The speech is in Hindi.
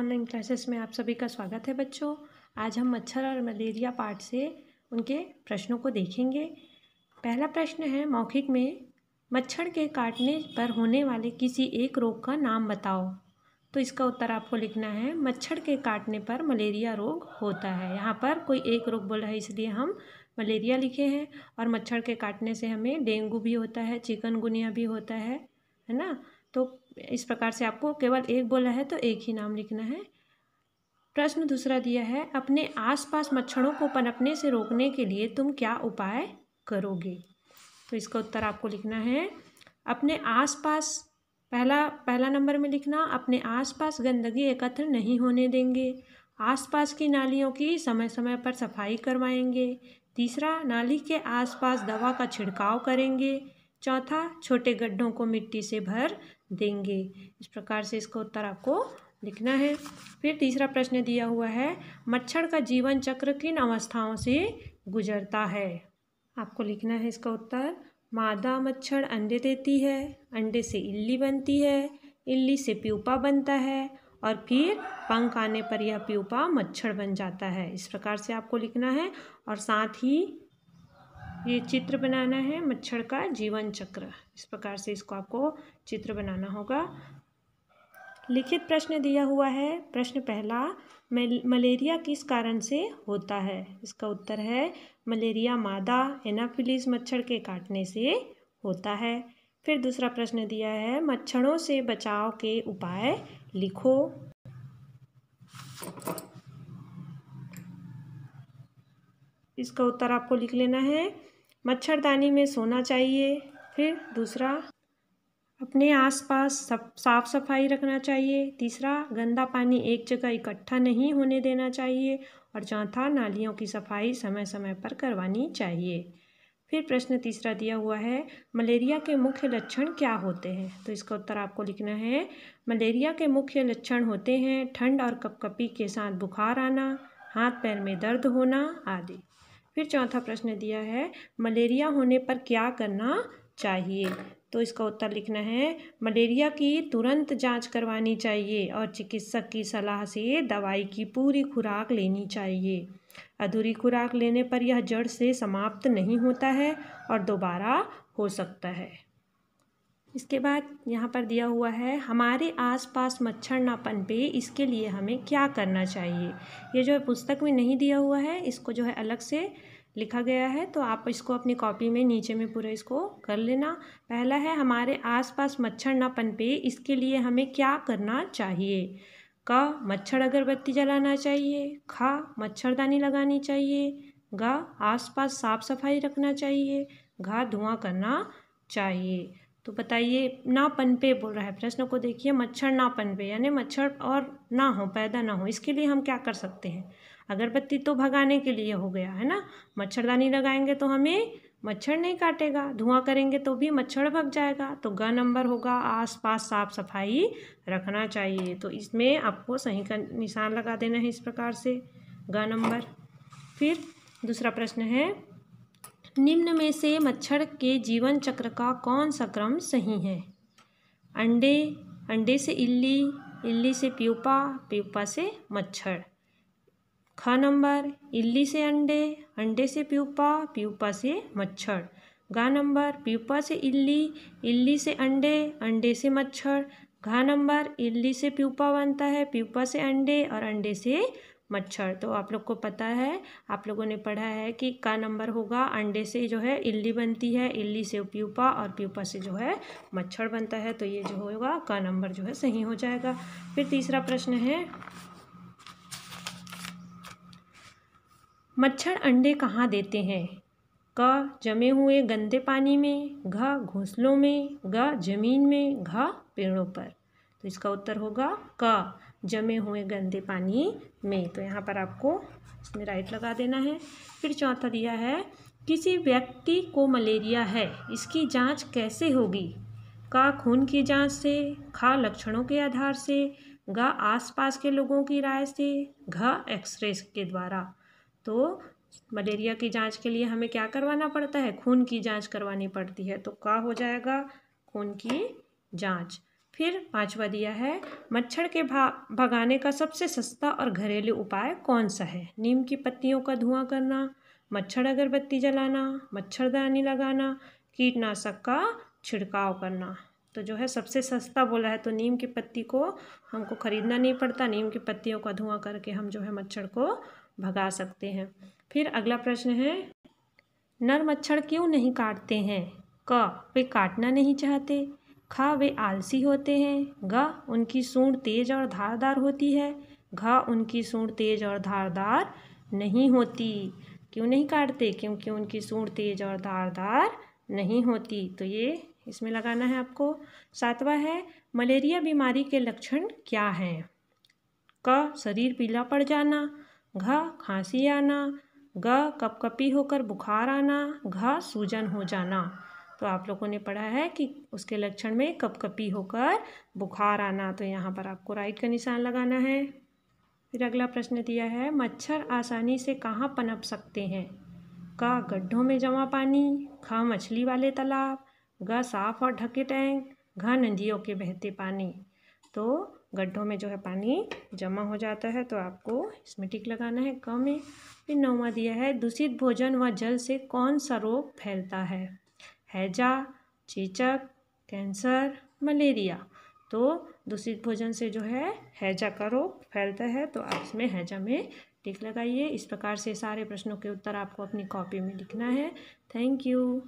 ऑनलाइन क्लासेस में आप सभी का स्वागत है बच्चों। आज हम मच्छर और मलेरिया पार्ट से उनके प्रश्नों को देखेंगे। पहला प्रश्न है मौखिक में, मच्छर के काटने पर होने वाले किसी एक रोग का नाम बताओ। तो इसका उत्तर आपको लिखना है, मच्छर के काटने पर मलेरिया रोग होता है। यहाँ पर कोई एक रोग बोल रहा है इसलिए हम मलेरिया लिखे हैं। और मच्छर के काटने से हमें डेंगू भी होता है, चिकनगुनिया भी होता है ना। तो इस प्रकार से आपको केवल एक बोला है तो एक ही नाम लिखना है। प्रश्न दूसरा दिया है, अपने आसपास मच्छरों को पनपने से रोकने के लिए तुम क्या उपाय करोगे। तो इसका उत्तर आपको लिखना है, अपने आसपास पहला नंबर में लिखना, अपने आसपास गंदगी एकत्र नहीं होने देंगे। आसपास की नालियों की समय समय पर सफाई करवाएंगे। तीसरा, नाली के आसपास दवा का छिड़काव करेंगे। चौथा, छोटे गड्ढों को मिट्टी से भर देंगे। इस प्रकार से इसका उत्तर आपको लिखना है। फिर तीसरा प्रश्न दिया हुआ है, मच्छर का जीवन चक्र किन अवस्थाओं से गुजरता है। आपको लिखना है इसका उत्तर, मादा मच्छर अंडे देती है, अंडे से इल्ली बनती है, इल्ली से प्यूपा बनता है और फिर पंख आने पर यह प्यूपा मच्छर बन जाता है। इस प्रकार से आपको लिखना है और साथ ही ये चित्र बनाना है मच्छर का जीवन चक्र। इस प्रकार से इसको आपको चित्र बनाना होगा। लिखित प्रश्न दिया हुआ है। प्रश्न पहला, मलेरिया किस कारण से होता है। इसका उत्तर है, मलेरिया मादा एनाफिलीज मच्छर के काटने से होता है। फिर दूसरा प्रश्न दिया है, मच्छरों से बचाव के उपाय लिखो। इसका उत्तर आपको लिख लेना है, मच्छरदानी में सोना चाहिए। फिर दूसरा, अपने आसपास साफ सफाई रखना चाहिए। तीसरा, गंदा पानी एक जगह इकट्ठा नहीं होने देना चाहिए। और चौथा, नालियों की सफाई समय समय पर करवानी चाहिए। फिर प्रश्न तीसरा दिया हुआ है, मलेरिया के मुख्य लक्षण क्या होते हैं। तो इसका उत्तर आपको लिखना है, मलेरिया के मुख्य लक्षण होते हैं ठंड और कपकपी के साथ बुखार आना, हाथ पैर में दर्द होना आदि। फिर चौथा प्रश्न दिया है, मलेरिया होने पर क्या करना चाहिए। तो इसका उत्तर लिखना है, मलेरिया की तुरंत जांच करवानी चाहिए और चिकित्सक की सलाह से दवाई की पूरी खुराक लेनी चाहिए। अधूरी खुराक लेने पर यह जड़ से समाप्त नहीं होता है और दोबारा हो सकता है। इसके बाद यहाँ पर दिया हुआ है, हमारे आसपास मच्छर ना पनपे इसके लिए हमें क्या करना चाहिए। ये जो है पुस्तक में नहीं दिया हुआ है, इसको जो है अलग से लिखा गया है, तो आप इसको अपनी कॉपी में नीचे में पूरा इसको कर लेना। पहला है, हमारे आसपास मच्छर ना पनपे इसके लिए हमें क्या करना चाहिए। क, मच्छर अगरबत्ती जलाना चाहिए। ख, मच्छरदानी लगानी चाहिए। ग, आसपास साफ सफाई रखना चाहिए। घ, धुआं करना चाहिए। तो बताइए, ना पनपे बोल रहा है, प्रश्न को देखिए, मच्छर ना पनपे यानी मच्छर और ना हो, पैदा ना हो, इसके लिए हम क्या कर सकते हैं। अगरबत्ती तो भगाने के लिए हो गया है ना, मच्छरदानी लगाएंगे तो हमें मच्छर नहीं काटेगा, धुआं करेंगे तो भी मच्छर भग जाएगा। तो ग नंबर होगा, आसपास साफ सफाई रखना चाहिए। तो इसमें आपको सही का निशान लगा देना है इस प्रकार से, ग नंबर। फिर दूसरा प्रश्न है, निम्न में से मच्छर के जीवन चक्र का कौन सा क्रम सही है। अंडे, अंडे से इल्ली, इल्ली से प्यूपा, प्यूपा से मच्छर। ख नंबर, इल्ली से अंडे, अंडे से प्यूपा, प्यूपा से मच्छर। ग नंबर, प्यूपा से इल्ली, इल्ली से अंडे, अंडे से मच्छर। घ नंबर, इल्ली से प्यूपा बनता है, प्यूपा से अंडे और अंडे से मच्छर। तो आप लोग को पता है, आप लोगों ने पढ़ा है कि का नंबर होगा, अंडे से जो है इल्ली बनती है, इल्ली से प्यूपा और प्यूपा से जो है मच्छर बनता है। तो ये जो होगा का नंबर जो है सही हो जाएगा। फिर तीसरा प्रश्न है, मच्छर अंडे कहाँ देते हैं। क, जमे हुए गंदे पानी में। घ, घोंसलों में। ग, जमीन में। घ, पेड़ों पर। तो इसका उत्तर होगा क, जमे हुए गंदे पानी में। तो यहाँ पर आपको इसमें राइट लगा देना है। फिर चौथा दिया है, किसी व्यक्ति को मलेरिया है, इसकी जांच कैसे होगी। क, खून की जांच से। ख, लक्षणों के आधार से। ग, आसपास के लोगों की राय से। घ, एक्सरे के द्वारा। तो मलेरिया की जांच के लिए हमें क्या करवाना पड़ता है, खून की जांच करवानी पड़ती है। तो का हो जाएगा खून की जांच। फिर पांचवा दिया है, मच्छर के भगाने का सबसे सस्ता और घरेलू उपाय कौन सा है? नीम की पत्तियों का धुआं करना, मच्छर अगरबत्ती जलाना, मच्छरदानी लगाना, कीटनाशक का छिड़काव करना। तो जो है सबसे सस्ता बोला है, तो नीम की पत्ती को हमको ख़रीदना नहीं पड़ता, नीम की पत्तियों का धुआं करके हम जो है मच्छर को भगा सकते हैं। फिर अगला प्रश्न है, नर मच्छर क्यों नहीं काटते हैं? क, वे काटना नहीं चाहते। ख, वे आलसी होते हैं। ग, उनकी सूंड तेज और धारदार होती है। घ, उनकी सूंड तेज और धारदार नहीं होती। क्यों नहीं काटते? क्योंकि उनकी सूंड तेज और धारदार नहीं होती। तो ये इसमें लगाना है आपको। सातवां है, मलेरिया बीमारी के लक्षण क्या हैं? क, शरीर पीला पड़ जाना। घ, खांसी आना। ग, कपकपी होकर बुखार आना। घ, सूजन हो जाना। तो आप लोगों ने पढ़ा है कि उसके लक्षण में कपकपी होकर बुखार आना, तो यहाँ पर आपको राइट का निशान लगाना है। फिर अगला प्रश्न दिया है, मच्छर आसानी से कहाँ पनप सकते हैं? क, गड्ढों में जमा पानी। ख, मछली वाले तालाब। ग, साफ और ढके टैंक। घ, नदियों के बहते पानी। तो गड्ढों में जो है पानी जमा हो जाता है, तो आपको इसमें टिक लगाना है क में। फिर नौवां दिया है, दूषित भोजन व जल से कौन सा रोग फैलता है? हैजा, चेचक, कैंसर, मलेरिया। तो दूषित भोजन से जो है हैजा का रोग फैलता है, तो आप इसमें हैजा में टिक लगाइए। इस प्रकार से सारे प्रश्नों के उत्तर आपको अपनी कॉपी में लिखना है। Thank you.